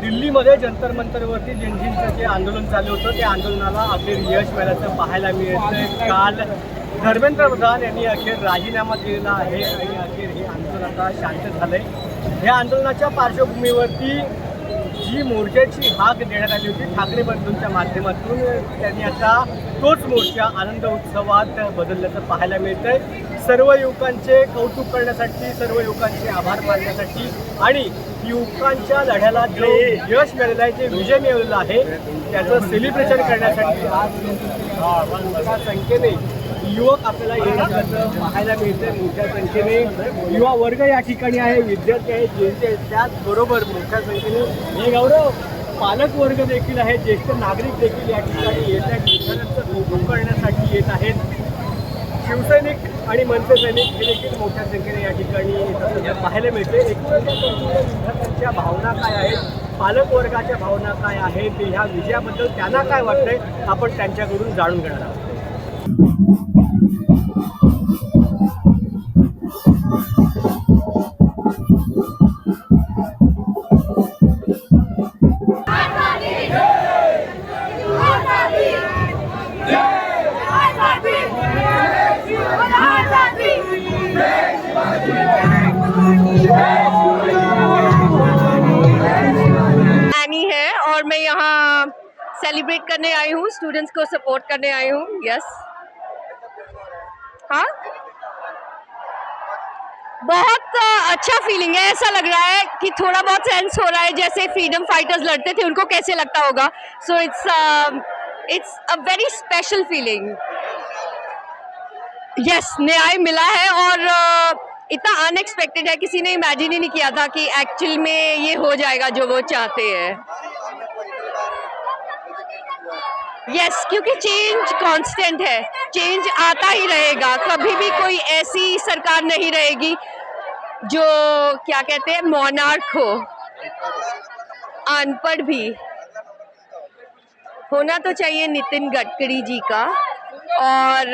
दिल्लीमध्ये जंतर मंतरवरती जेनजींचं जे आंदोलन चालू होतं त्या आंदोलनाला अखेर यश मिळाल्याचं पाहायला मिळतंय। काल धर्मेंद्र प्रधान यांनी अखेर राजीनामा दिलेला आहे आणि अखेर हे आंदोलन आता शांत झालंय। या आंदोलनाच्या पार्श्वभूमीवरती जी मोर्चाची हाक देण्यात आली होती ठाकरे बंधूंच्या माध्यमातून, त्यांनी आता तोच मोर्चा आनंद उत्सवात बदलल्याचं पाहायला मिळतंय। सर्व युवकांचे कौतुक करण्यासाठी, सर्व युवकांचे आभार मानण्यासाठी आणि युवकांच्या लढ्याला जे यश मिळालेलं आहे, जे विजय मिळवलेलं आहे त्याचं सेलिब्रेशन करण्यासाठी आज मोठ्या संख्येने युवक आपल्याला येत असल्याचं पाहायला मिळते। मोठ्या संख्येने युवा वर्ग या ठिकाणी आहे, विद्यार्थी आहेत, ज्येष्ठ आहेत, त्याचबरोबर मोठ्या संख्येने हे गौरव पालक वर्ग देखील आहेत, ज्येष्ठ नागरिक देखील या ठिकाणी येत आहेत, विद्यार्थ्यांचं कौतुक करण्यासाठी येत आहेत। शिवसैनिक आणि मनसे सैनिक हे देखील मोठ्या संख्येने या ठिकाणी येतात पाहायला मिळते। एकूणच विद्यार्थ्यांच्या भावना काय आहेत, पालक वर्गाच्या भावना काय आहेत, ह्या विजयाबद्दल त्यांना काय वाटतंय आपण त्यांच्याकडून जाणून घेणार आहोत। एनी है और मैं यहाँ सेलिब्रेट करने आई हूँ, स्टूडेंट्स को सपोर्ट करने आई हूँ। यस, हाँ, बहुत अच्छा फीलिंग है। ऐसा लग रहा है कि थोड़ा बहुत सेंस हो रहा है जैसे फ्रीडम फाइटर्स लड़ते थे, उनको कैसे लगता होगा। So it's a very special feeling. Yes, न्याय मिला है और इतना अनएक्सपेक्टेड है, किसी ने इमेजिन ही नहीं किया था कि एक्चुअल में ये हो जाएगा जो वो चाहते हैं। यस, क्योंकि चेंज कांस्टेंट है, चेंज आता ही रहेगा। कभी भी कोई ऐसी सरकार नहीं रहेगी जो क्या कहते हैं मोनार्क हो। अनपढ़ भी होना तो चाहिए नितिन गडकरी जी का, और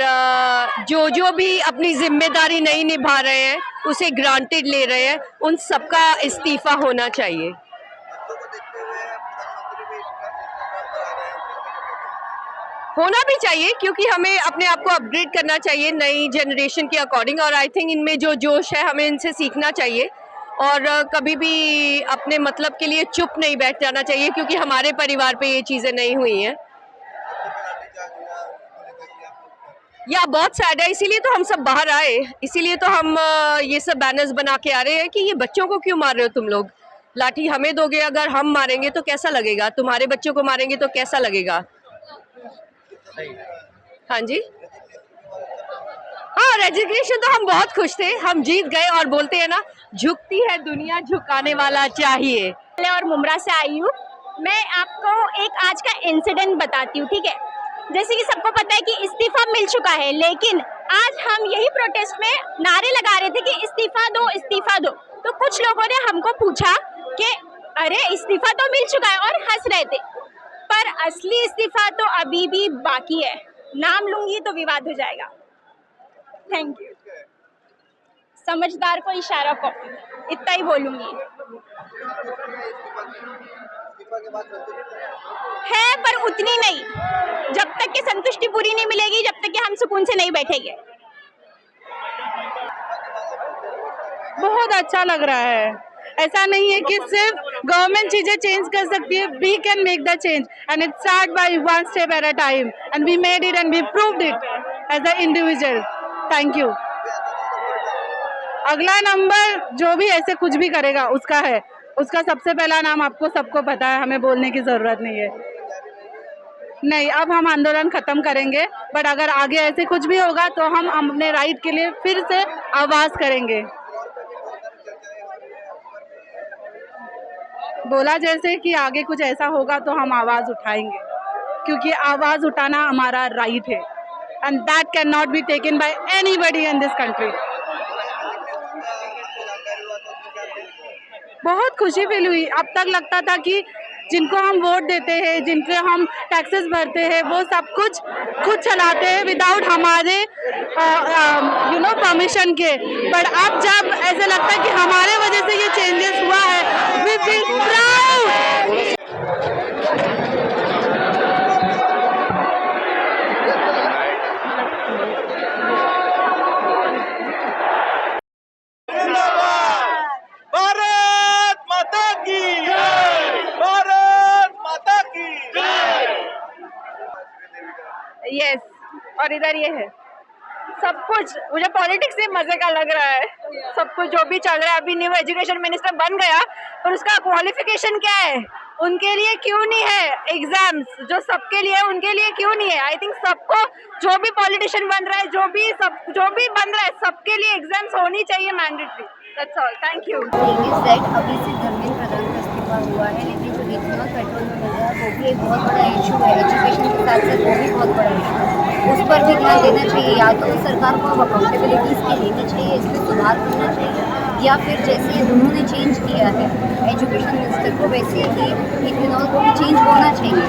जो भी अपनी जिम्मेदारी नहीं निभा रहे हैं, उसे ग्रांटेड ले रहे हैं, उन सबका इस्तीफा होना चाहिए। होना भी चाहिए क्योंकि हमें अपने आप को अपग्रेड करना चाहिए नई जनरेशन के अकॉर्डिंग, और आई थिंक इनमें जो जोश है हमें इनसे सीखना चाहिए और कभी भी अपने मतलब के लिए चुप नहीं बैठ जाना चाहिए, क्योंकि हमारे परिवार पे ये चीज़ें नहीं हुई हैं। या बहुत सैड है, इसीलिए तो हम सब बाहर आए, इसीलिए तो हम ये सब बैनर्स बना के आ रहे हैं कि ये बच्चों को क्यों मार रहे हो तुम लोग। लाठी हमें दोगे, अगर हम मारेंगे तो कैसा लगेगा, तुम्हारे बच्चों को मारेंगे तो कैसा लगेगा। हाँ जी, हाँ, रेजिग्नेशन तो हम बहुत खुश थे, हम जीत गए और बोलते हैं ना, झुकती है दुनिया झुकाने वाला चाहिए। और मुमरा से आई हूँ। मैं आपको एक आज का इंसिडेंट बताती हूँ, ठीक है। जैसे कि सबको पता है कि इस्तीफा मिल चुका है, लेकिन आज हम यही प्रोटेस्ट में नारे लगा रहे थे कि इस्तीफा दो, इस्तीफा दो। तो कुछ लोगों ने हमको पूछा कि अरे इस्तीफा तो मिल चुका है, और हंस रहे थे, पर असली इस्तीफा तो अभी भी बाकी है। नाम लूंगी तो विवाद हो जाएगा। Thank you. समझदार को इशारा को, इतना ही बोलूंगी। है पर उतनी नहीं, जब तक कि संतुष्टि पूरी नहीं मिलेगी, जब तक कि हम सुकून से नहीं बैठेंगे। बहुत अच्छा लग रहा है। ऐसा नहीं है कि सिर्फ गवर्नमेंट चीजें चेंज कर सकती है, we can make the change and it start by one step at a time and we made it and we proved it as a individual. Thank you. अगला नंबर जो भी ऐसे कुछ भी करेगा उसका है, उसका सबसे पहला नाम आपको सबको पता है, हमें बोलने की ज़रूरत नहीं है। नहीं, अब हम आंदोलन ख़त्म करेंगे, बट अगर आगे ऐसे कुछ भी होगा तो हम अपने राइट के लिए फिर से आवाज़ करेंगे। बोला जैसे कि आगे कुछ ऐसा होगा तो हम आवाज़ उठाएंगे, क्योंकि आवाज़ उठाना हमारा राइट है and that can not be taken by anybody in this country. बहुत खुशी फील हुई। अब तक लगता था कि जिनको हम वोट देते हैं, जिनके हम टैक्सेस भरते हैं, वो सब कुछ खुद चलाते हैं विदाउट हमारे परमिशन के। बट अब जब ऐसे लगता है कि हमारे वजह से ये चेंजेस हुआ है, वी फील प्राउड यस, और इधर ये है सब कुछ। मुझे पॉलिटिक्स से मजे का लग रहा है। सब कुछ जो भी चल रहा है, अभी न्यू एजुकेशन मिनिस्टर बन गया, पर उसका क्वालिफिकेशन क्या है? उनके लिए क्यों नहीं है एग्जाम्स जो सबके लिए है, उनके लिए क्यों नहीं है? आई थिंक सबको, जो भी पॉलिटिशियन बन रहा है, जो भी बन रहा है, सबके लिए एग्जाम्स होनी चाहिए mandatory. That's all, thank you. अभी से धर्मेंद्र प्रधान का इस्तीफा हुआ है, लेकिन जो इथेनॉल पेट्रोल में मिल रहा है वो भी एक बहुत बड़ा इशू है। एजुकेशन के साथ साथ वो भी बहुत बड़ा इशू है, उस पर भी ध्यान देना चाहिए। या तो सरकार को अब अकाउंटेबिलिटी इसकी लेनी चाहिए, इसमें सुधार करना चाहिए, या फिर जैसे उन्होंने चेंज किया है एजुकेशन मिनिस्टर को, वैसे ही इथेनॉल को भी चेंज होना चाहिए।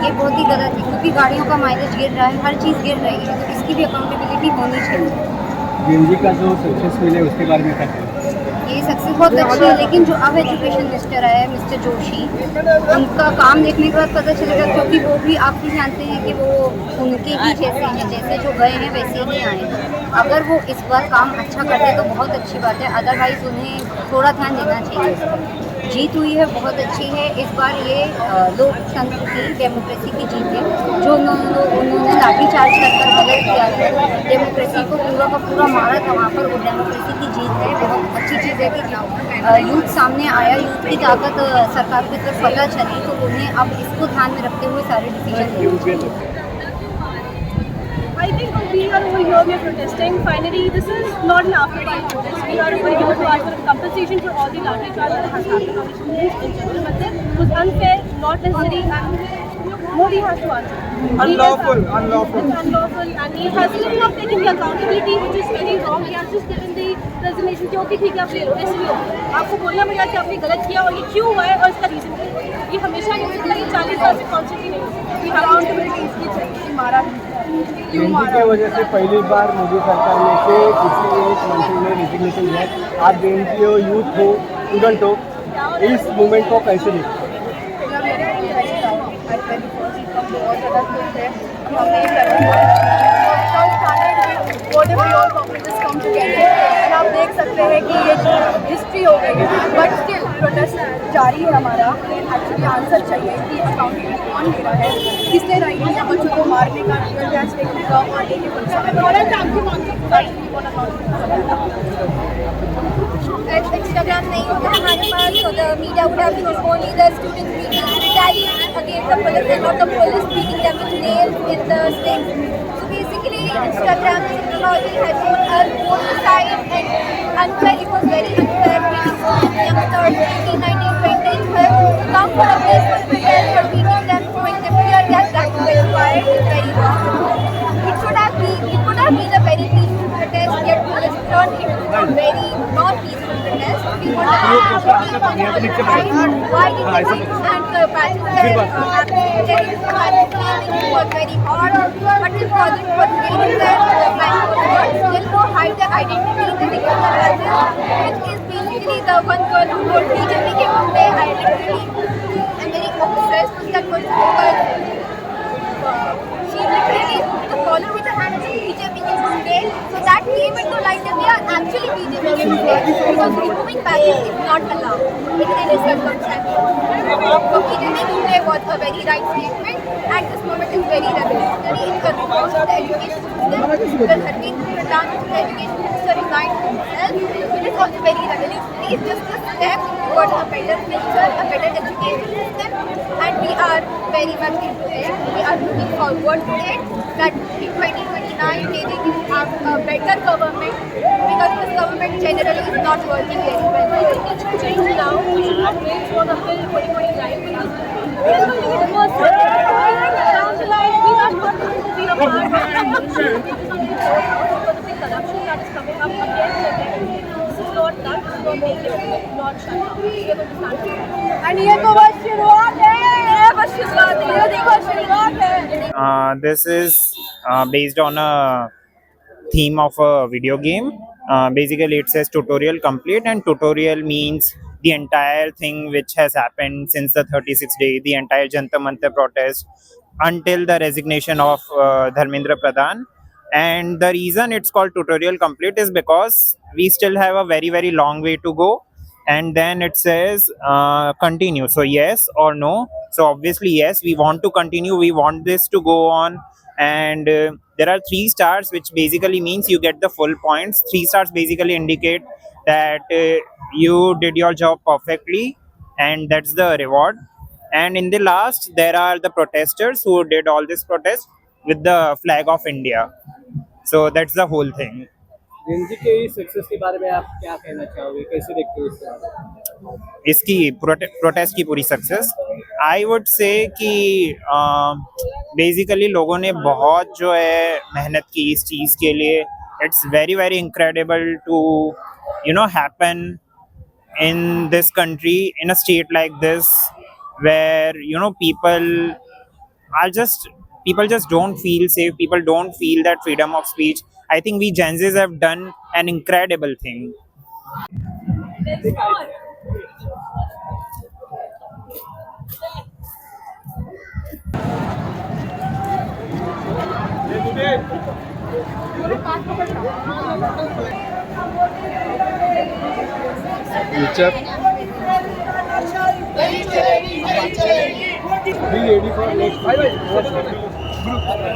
ये बहुत ही गलत है, क्योंकि गाड़ियों का माइलेज गिर रहा है, हर चीज़ गिर रही है, तो इसकी भी अकाउंटेबिलिटी होनी चाहिए। जेएनजी का जो सक्सेस मिले उसके बारे में क्या कहें? ये सक्सेस बहुत अच्छी है, लेकिन जो अब एजुकेशन मिनिस्टर आया है मिस्टर जोशी, उनका काम देखने के बाद पता चलेगा, क्योंकि वो भी आप भी जानते हैं कि वो उनके ही जैसे हैं, जैसे जो गए हैं वैसे ही आए हैं। अगर वो इस बार काम अच्छा करते तो बहुत अच्छी बात है, अदरवाइज उन्हें थोड़ा ध्यान देना चाहिए इस पर। जीत हुई है, बहुत अच्छी है। इस बार ये लोकतंत्र की, डेमोक्रेसी की जीत है। जो उन्होंने लाठीचार्ज कर गलत किया था, डेमोक्रेसी को पूरा का पूरा मारा था वहाँ पर, वो डेमोक्रेसी की जीत है। बहुत अच्छी चीज़ है कि यूथ सामने आया, यूथ की ताकत सरकार की तरफ पता चली, तो उन्हें अब इसको ध्यान में रखते हुए सारे डिसीजन लेने चाहिए। I think we are over here, we are protesting. Finally, this is not an after-party protest. We are over here to ask for a compensation for all the lathi charge that has happened on the students in general. But this was unfair, not necessary, and Modi has to answer. Unlawful. It's unlawful, and he has still not taken the accountability, which is very wrong. He has just given the resignation कि okay ठीक है, आप ले लो, ऐसे भी हो। आपको बोलना पड़ेगा कि आपने गलत किया और ये क्यों हुआ है और इसका रीज़न क्या है। ये हमेशा नहीं होता, ये 40 साल से कॉन्स्टेंटली नहीं होता। We have accountability इसकी चाहिए, मारा जेएनजी की वजह से पहली बार मोदी सरकार में से किसी एक मंत्री ने रिजिग्नेशन दिया है। आप जेएनजी हो, यूथ हो, स्टूडेंट हो, इस मूवमेंट को कैसे देखते हैं? आप देख सकते हैं कि ये हिस्ट्री हो गई है, बट स्टिल प्रोटेस्ट जारी है हमारा। एक्चुअली आंसर चाहिए कि अकाउंटेबिलिटी कौन ले रहा है, किसने राइट है बच्चों को मारने का, गैस देखने का और लेके Instagram नहीं होता हमारे पास, so the media would have been only the students being retaliating against the police and not the police beating them with nails in the sticks. So basically, Instagram and technology has shown us both sides, and unfair. It was very unfair. Youngsters, 18, 19, 20, come for a peaceful protest for beating them, throwing them tear gas. That was very wild. It's very wrong. It could have been a very peaceful protest, yet police turned it into a very non-peaceful protest. We want to why did they stand the patches it was very hard, but this project was creating that still to hide their identity in the picture, which is basically the one girl who told BJP came from there. I literally am very obsessed with that person because she literally the collar with her hand is BJP came from there. So that came into light that they are actually BJP came from there, because removing badges is not allowed in any circumstance. So BJP came there was a very right statement. At this moment is very revolutionary in the reform of the education system. The Dharmendra Pradhan, the education minister, resigned himself. It is also very revolutionary. It's just a step towards a better future, a better education system, and we are very much into it. We are looking forward to it, that in 2029 maybe we will have a better government, because this government generally is not working very well. It should change now. We should not wait for the till 2029 because we are going to get worse. Down the line, we are not going to be a part of the big corruption that is coming up again and again. This is not done. This is not make it not shut down. We are going to stand up. And ये तो बस शुरुआत है. ये बस शुरुआत है. ये देखो शुरुआत है. This is based on a theme of a video game. Basically, it says tutorial complete, and tutorial means the entire thing which has happened since the 36th day, the entire Jantar Mantar protest until the resignation of Dharmendra Pradhan. And the reason it's called tutorial complete is because we still have a very, very long way to go. And then it says continue. So yes or no. So obviously yes, we want to continue. We want this to go on and there are 3 stars, which basically means you get the full points. 3 stars basically indicate that you did your job perfectly, and that's the reward. And in the last, there are the protesters who did all this protest with the flag of India. So that's the whole thing. Gen Z के इस success के बारे में आप क्या कहना चाहोगे, कैसे देखते हो इसको? इसकी प्रोटेस्ट की पूरी सक्सेस, आई वुड से कि बेसिकली लोगों ने बहुत जो है मेहनत की इस चीज़ के लिए. It's very very incredible to happen in this country, in a state like this, where people just don't feel safe, people don't feel that freedom of speech. I think we Gen Zs have done an incredible thing.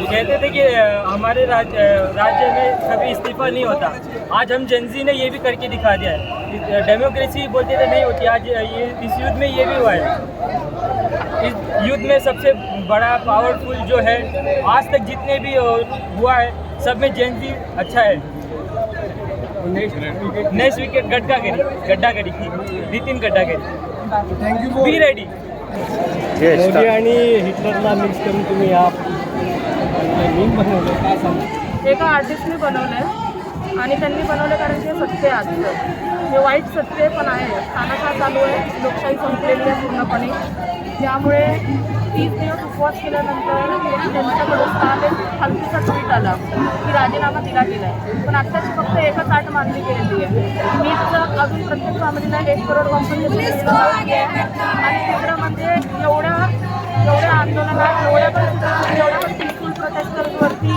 कहते थे कि हमारे राज्य में कभी इस्तीफा नहीं होता. आज हम जेंजी ने ये भी करके दिखा दिया है. डेमोक्रेसी बोलते थे नहीं होती, आज ये इस युद्ध में ये भी हुआ है. इस युद्ध में सबसे बड़ा पावरफुल जो है, आज तक जितने भी हुआ है सब में जेंजी अच्छा है. Next wicket Gadkari Nitin Gadkari. Thank you. Be ready. Modi आणि हिटलरला मिक्स करून तुम्ही या मीम बनवलं, काय सांगू? एका आर्टिस्टने बनवलंय आणि त्यांनी बनवलं कारण ते सत्य आहे आजचं. हे वाईट सत्य पण आहे. स्थानका चालू आहे, लोकशाही संपलेली आहे पूर्णपणे. त्यामुळे 30 दिवस उपवास केल्यानंतर त्यांच्याकडून काल एक हलकीचा ट्विट आला की राजीनामा दिला गेला आहे. पण आत्ताची फक्त एकच अट मागणी केलेली आहे. नीटचं अजून प्रत्येक फॅमिलीला 1 करोड कॉम्पन्सेशन आहे. आणि तिसरं म्हणजे एवढ्या आंदोलनात एवढ्या पण पीसफुल प्रोटेस्टर्सवरती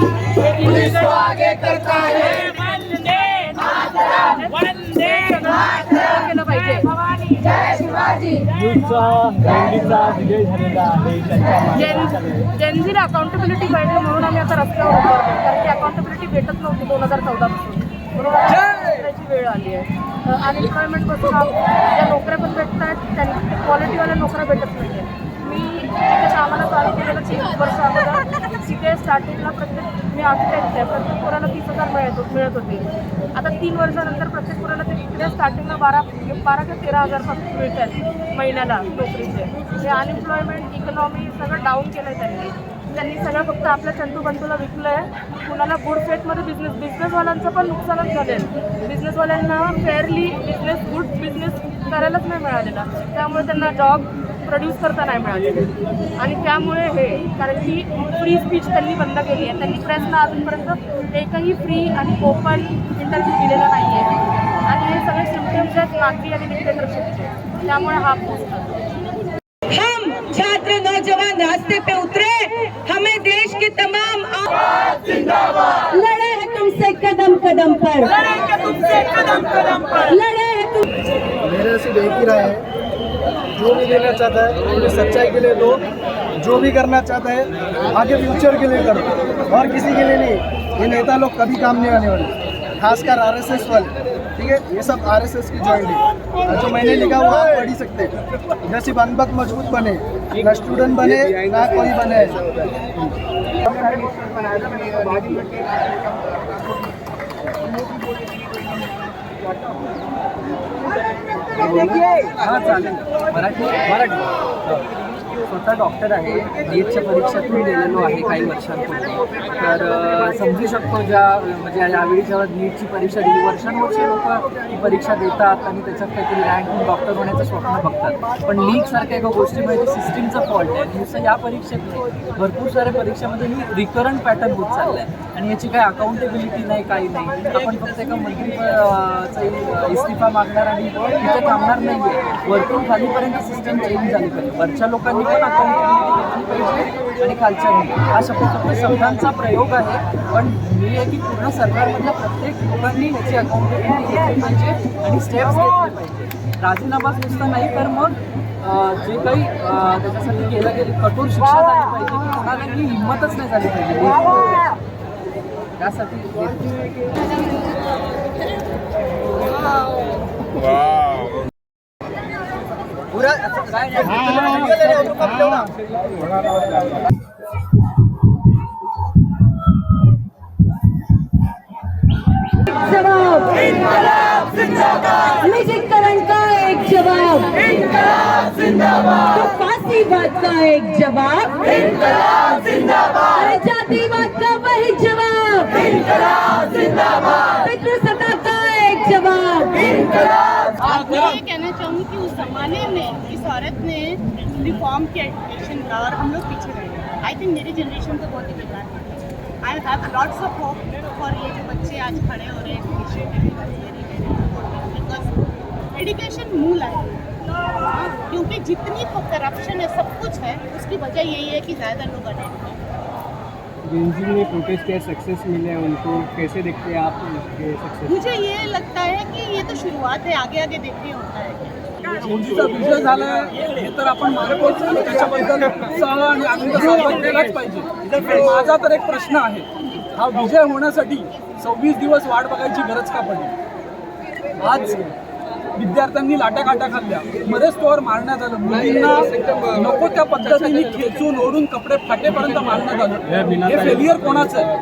केलं पाहिजे. जेनझीला अकाउंटेबिलिटी पाहिजे म्हणून आम्ही आता रस्त्यावर उतरलो. कारण की अकाउंटेबिलिटी भेटत नव्हती 2014 पासून. म्हणून करायची वेळ आली आहे. अनएम्प्लॉयमेंट बसून ज्या नोकऱ्या पण भेटत आहेत त्यांनी क्वालिटीवाल्या नोकऱ्या भेटत नाही आहेत. मी तिथे कामाला चालू केलेलं 3 वर्ष अगोदर. तिथे स्टार्टिंगला मी आर्किटेक्ट आहे, प्रत्येक पोराला 30,000 मिळत होते. आता 3 वर्षानंतर प्रत्येक पोराला तिथे स्टार्टिंगला 12 का 13,000 फक्त मिळत आहेत महिन्याला नोकरीचे. हे अनएम्प्लॉयमेंट इकॉनॉमी सगळं डाऊन केलं आहे त्यांनी सगळं फक्त आपल्या चंटू बंटूला विकलं आहे. कुणाला गुड फेटमध्ये बिझनेसवाल्यांचं पण नुकसानच झालेलं. बिझनेसवाल्यांना फेअरली गुड बिझनेस करायलाच नाही मिळालेला. त्यामुळे त्यांना जॉब प्रोड्यूस करता नाही मिळालेले. आणि त्यामुळे हे कारण की फ्री स्पीच त्यांनी बंद केली आहे. त्यांनी प्रेसला अजूनपर्यंत एकही फ्री आणि ओपन इंटरव्ह्यू दिलेला नाही आहे. आणि हे सगळे सिम्पटम्स आहेत नागरी आणि डिक्टेटरशिपचे. त्यामुळे हा पोस्ट हम छात्र नौजवान रास्ते पे उतरे. हमें देश के तमाम लड़े हैं तुमसे कदम कदम पर. लड़े हैं तुम. मेरा सिर्फ एक ही राय है, जो भी देना चाहता है अपनी सच्चाई के लिए दो. जो भी करना चाहता है आगे फ्यूचर के लिए करो, और किसी के लिए नहीं. ये नेता लोग कभी काम नहीं आने वाले, खासकर RSS वाले. ठीक है, ये सब RSS की जॉइंट है. जो मैंने लिखा वो आप पढ़ ही सकते हैं. जैसे बनबक मजबूत बने, ना स्टूडेंट बने ना कोई बने. हां चालेल. मराठी स्वतः डॉक्टर आहे. नीटच्या परीक्षेतून गेलेलो आहे काही वर्षांपूर्वी. तर समजू शकतो म्हणजे यावेळी जेव्हा नीटची परीक्षा दिली, वर्षानुवर्षे लोक ही परीक्षा देतात आणि त्याच्यात काहीतरी रँक होऊन डॉक्टर होण्याचं स्वप्न बघतात. पण नीटसारख्या एका गोष्टीमध्ये सिस्टीमचा फॉल्ट आहे. नुसतं या परीक्षेत भरपूर साऱ्या परीक्षामध्ये ही रिकरंट पॅटर्न होत चाललं आहे. आणि याची काही अकाउंटेबिलिटी नाही, काही नाही. आपण फक्त एका मंत्रीचा इस्तिफा मागणार आणि तिथे थांबणार नाही आहे. वरतून खालीपर्यंत सिस्टम चेंज झाली पाहिजे. वरच्या लोकांनी पण अकाउंटेबिलिटी घेतली पाहिजे आणि खालच्यांनी. हा फक्त शब्दांचा प्रयोग आहे, पण मी आहे की पूर्ण सरकारमधल्या प्रत्येक लोकांनी याची अकाउंटेबिलिटी घेतली पाहिजे आणि स्टेप्स घेतले पाहिजे. राजीनामाच नुसतं नाही तर मग जे काही त्याच्यासाठी केलं गेली कठोर शिक्षा झाली पाहिजे की कोणालाही हिंमतच नाही झाली पाहिजे त्यासाठी म्यूजिक करंट का एक जवाब, तो फांसीवाद का एक जवाब, अरे जातिवाद का वही जवाब, पितृसत्ता का एक जवाब। मैं ये कहना चाहूँगी कि उस जमाने में इस औरत ने रिफॉर्म किया एजुकेशन का और हम लोग पीछे रहे। आई थिंक मेरी जनरेशन तो बहुत ही बेकार है। I have lots of hope for ये जो बच्चे आज खड़े हो रहे हैं बिकॉज एजुकेशन मूल है, क्योंकि जितनी करप्शन है सब कुछ है उसकी वजह यही है कि ज़्यादा लोग अनएजुकेटेड। जेनजी ने प्रोटेस्ट किया, सक्सेस मिले उनको, कैसे देखते हैं आप उसके सक्सेस? मुझे ये लगता है कि ये तो शुरुआत है, आगे आगे देखिए होता है। जेनजीचा विजय झाला हे तर आपण मानतोच, त्याच्याबद्दल उत्साह आणि आनंद साजरा केलाच पाहिजे। पण माझा तर एक प्रश्न आहे, हा विजय होण्यासाठी 26 दिवस वाट बघायची गरज का पडली? आज विद्यार्थ्यांनी लाट्याकाट्या खाल्ल्या, मरेस्तोवर मारण्यात आलं, मुलींना नको त्या पद्धतीने खेचून ओढून कपडे फाटेपर्यंत मारण्यात आलं। हे फेलियर कोणाचं आहे?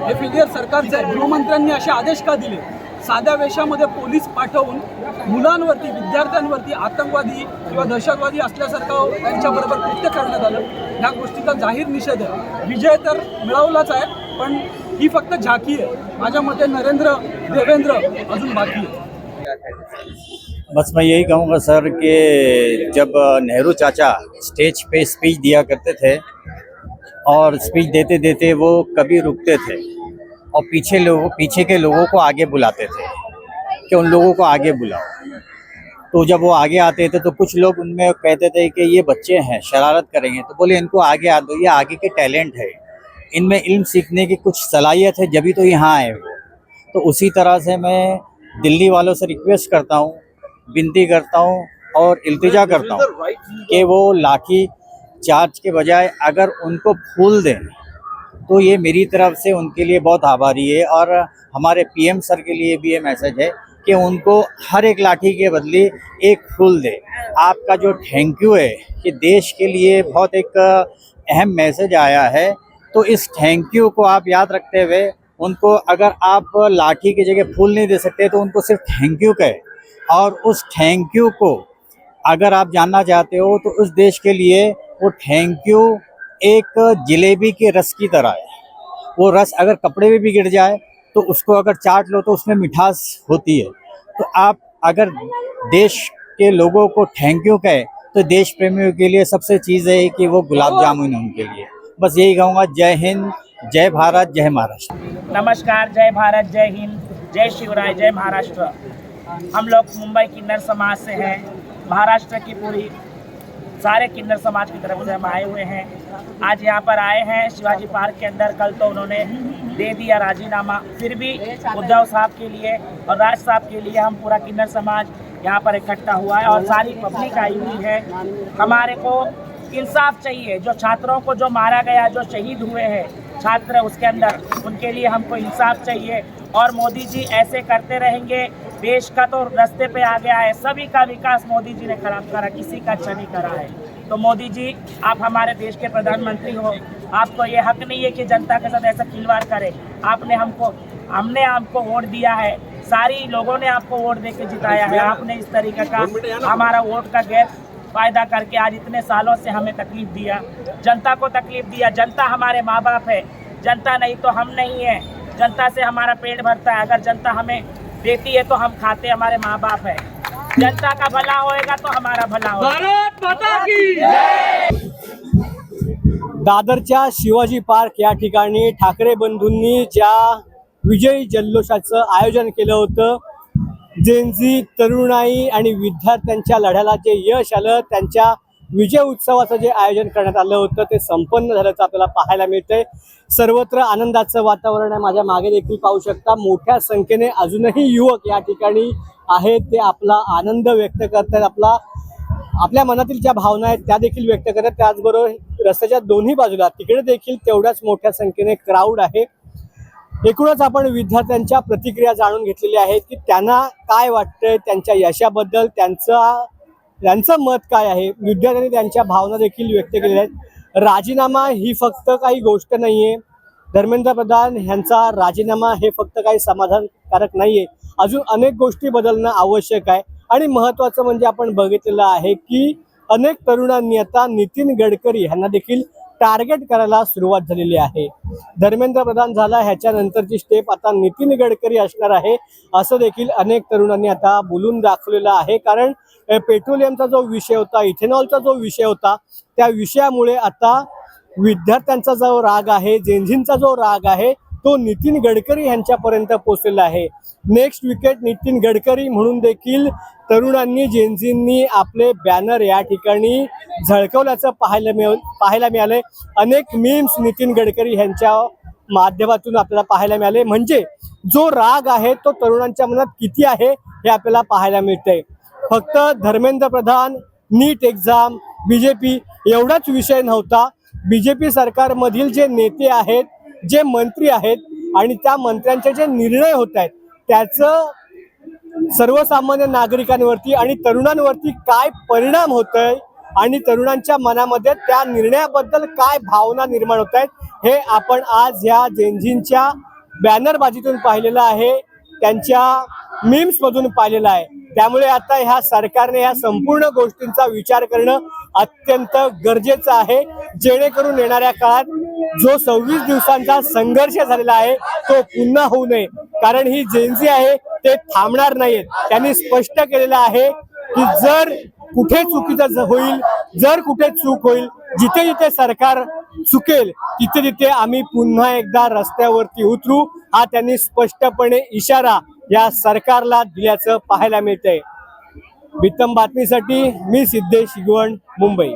हे फेलियर सरकारचं आहे। गृहमंत्र्यांनी असे आदेश का दिले? साध्या वेशामध्ये पोलीस पाठवून मुलांवरती, विद्यार्थ्यांवरती आतंकवादी किंवा दहशतवादी असल्यासारखं त्यांच्याबरोबर कृत्य करण्यात आलं। ह्या गोष्टीचा जाहीर निषेध आहे। विजय तर मिळवलाच आहे, पण ही फक्त झाकी आहे। माझ्या मते नरेंद्र देवेंद्र अजून बाकी आहे। बस मैं यही कहूँगा सर कि जब नेहरू चाचा स्टेज पे स्पीच दिया करते थे और स्पीच देते देते वो कभी रुकते थे और पीछे के लोगों को आगे बुलाते थे कि उन लोगों को आगे बुलाओ। तो जब वो आगे आते थे तो कुछ लोग उनमें कहते थे कि ये बच्चे हैं, शरारत करेंगे, तो बोले इनको आगे आ दो, ये आगे के टैलेंट है, इनमें इल्म सीखने की कुछ सलाहियत है, जभी तो यहाँ आए वो। तो उसी तरह से मैं दिल्ली वालों से रिक्वेस्ट करता हूँ, विनती करता हूँ और इल्तिजा करता हूँ कि वो लाठी चार्ज के बजाय अगर उनको फूल दें तो ये मेरी तरफ से उनके लिए बहुत आभारी है। और हमारे पीएम सर के लिए भी ये मैसेज है कि उनको हर एक लाठी के बदले एक फूल दे। आपका जो थैंक यू है कि देश के लिए बहुत एक अहम मैसेज आया है, तो इस थैंक यू को आप याद रखते हुए उनको अगर आप लाठी की जगह फूल नहीं दे सकते तो उनको सिर्फ थैंक यू कहे। और उस थैंक यू को अगर आप जानना चाहते हो तो उस देश के लिए वो थैंक यू एक जलेबी के रस की तरह है। वो रस अगर कपड़े में भी गिर जाए तो उसको अगर चाट लो तो उसमें मिठास होती है। तो आप अगर देश के लोगों को थैंक यू कहे तो देश प्रेमियों के लिए सबसे चीज़ है कि वो गुलाब जामुन है उनके लिए। बस यही कहूँगा, जय हिंद, जय भारत, जय महाराष्ट्र। नमस्कार, जय भारत, जय हिंद, जय शिवराय, जय महाराष्ट्र। हम लोग मुंबई किन्नर समाज से हैं। महाराष्ट्र की पूरी सारे किन्नर समाज की तरफ से हम आए हुए हैं। आज यहाँ पर आए हैं शिवाजी पार्क के अंदर। कल तो उन्होंने दे दिया राजीनामा, फिर भी उद्धव साहब के लिए और राज साहब के लिए हम पूरा किन्नर समाज यहाँ पर इकट्ठा हुआ है और सारी पब्लिक आई हुई है। हमारे को इंसाफ चाहिए। जो छात्रों को जो मारा गया, जो शहीद हुए हैं छात्र उसके अंदर, उनके लिए हमको इंसाफ चाहिए। और मोदी जी ऐसे करते रहेंगे, देश का तो रास्ते पे आ गया है। सभी का विकास मोदी जी ने खराब करा, किसी का अच्छा नहीं करा है। तो मोदी जी, आप हमारे देश के प्रधानमंत्री हो, आपको ये हक नहीं है कि जनता के साथ ऐसा खिलवाड़ करे। हमने आपको वोट दिया है, सारी लोगों ने आपको वोट दे के जिताया है। आपने इस तरीके का हमारा वोट का गैर फायदा करके आज इतने सालों से हमें तकलीफ दिया, जनता को तकलीफ दिया। जनता हमारे माँ बाप है, जनता नहीं तो हम नहीं है। जनता से हमारा पेट भरता है। अगर जनता हमें देती है तो हम खाते, हमारे माँ बाप है। जनता का भला होएगा तो हमारा भला होगा। भारत माता की जय। दादरच्या शिवाजी पार्क या ठिकाणी ठाकरे बंधूंनी ज्या विजयी जल्लोषाचं आयोजन केलं होतं, जेनझी तरुणाई आणि विद्यार्थ्यांच्या लढ्याला जे यश आलं, त्यांच्या विजय उत्सवाचं जे आयोजन करण्यात आलं होतं ते संपन्न झाल्याचं आपल्याला पाहायला मिळतंय। सर्वत्र आनंदाचं वातावरण आहे। माझ्या मागे देखील पाहू शकता मोठ्या संख्येने अजूनही युवक या ठिकाणी आहेत, ते आपला आनंद व्यक्त करतात, आपला आपल्या मनातील ज्या भावना आहेत त्या देखील व्यक्त करतात. त्याचबरोबर रस्त्याच्या दोन्ही बाजूला तिकडे देखील तेवढ्याच मोठ्या संख्येने क्राऊड आहे. एकूणच आपण विद्यार्थ्यांच्या प्रतिक्रिया जाणून घेतलेल्या आहेत की त्यांना काय वाटतंय त्यांच्या यशाबद्दल, त्यांचं मत काय आहे. विद्यार्थ्यांनी त्यांच्या भावना देखील व्यक्त केलेल्या आहेत. राजीनामा ही फक्त काही गोष्ट नाहीये. धर्मेंद्र प्रधान यांचा राजीनामा हे फक्त काही समाधानकारक नाहीये. अजून अनेक गोष्टी बदलणं आवश्यक आहे. आणि महत्त्वाचं म्हणजे आपण बघितलेलं आहे की अनेक तरुणांनी आता नितीन गडकरी यांना देखील टार्गेट करायला सुरुवात झालेली आहे. धर्मेंद्र प्रधान झाला, ह्याच्यानंतरची स्टेप आता नितीन गडकरी असणार आहे असं देखील अनेक तरुणांनी आता बोलून दाखवलेलं आहे. कारण पेट्रोलियमचा जो विषय होता, इथेनॉलचा जो विषय होता, त्या विषयामुळे आता विद्यार्थ्यांचा जो राग आहे, जेनझींचा जो राग आहे, तो नितीन गडकरी यांच्यापर्यंत पोहोचलेला आहे. नेक्स्ट विकेट नितीन गडकरी म्हणून देखील तरुणांनी, जेनझींनी आपले बॅनर या ठिकाणी झळकवल्याचं पाहायला मिळालंय. अनेक मीम्स नितीन गडकरी यांच्या माध्यमातून आपल्याला पाहायला मिळाले. म्हणजे जो राग आहे तो तरुणांच्या मनात किती आहे हे आपल्याला पाहायला मिळतंय. फक्त Dharmendra Pradhan, NEET exam, BJP एवढाच विषय नव्हता. बीजेपी सरकारमधील जे नेते आहेत, जे मंत्री आहेत आणि त्या मंत्र्यांचे जे निर्णय होत आहेत त्याचं सर्वसामान्य नागरिकांवरती आणि तरुणांवरती काय परिणाम होतोय आणि तरुणांच्या मनामध्ये त्या निर्णयाबद्दल काय भावना निर्माण होत आहेत हे आपण आज ह्या जेनझींच्या बॅनरबाजीतून पाहिलेलं आहे, त्यांच्या मीम्समधून पाहिलेलं आहे. त्यामुळे आता ह्या सरकारने ह्या संपूर्ण गोष्टींचा विचार करणं अत्यंत गरजेचं आहे, जेणेकरून येणाऱ्या काळात जो 26 दिवसांचा संघर्ष झालेला आहे तो पुन्हा होऊ नये. कारण ही जेनझी आहे ते थांबणार नाहीत. त्यांनी स्पष्ट केलेलं आहे की जर कुठे चुकीचं होईल, जर कुठे चूक होईल, जिथे जिथे सरकार चुकेल तिथे तिथे आम्ही पुन्हा एकदा रस्त्यावरती उतरू, हा त्यांनी स्पष्टपणे इशारा या सरकारला दिल्याचं पाहायला मिळतंय. बित्तम बातमीसाठी मी सिद्धेश शिगवण, मुंबई.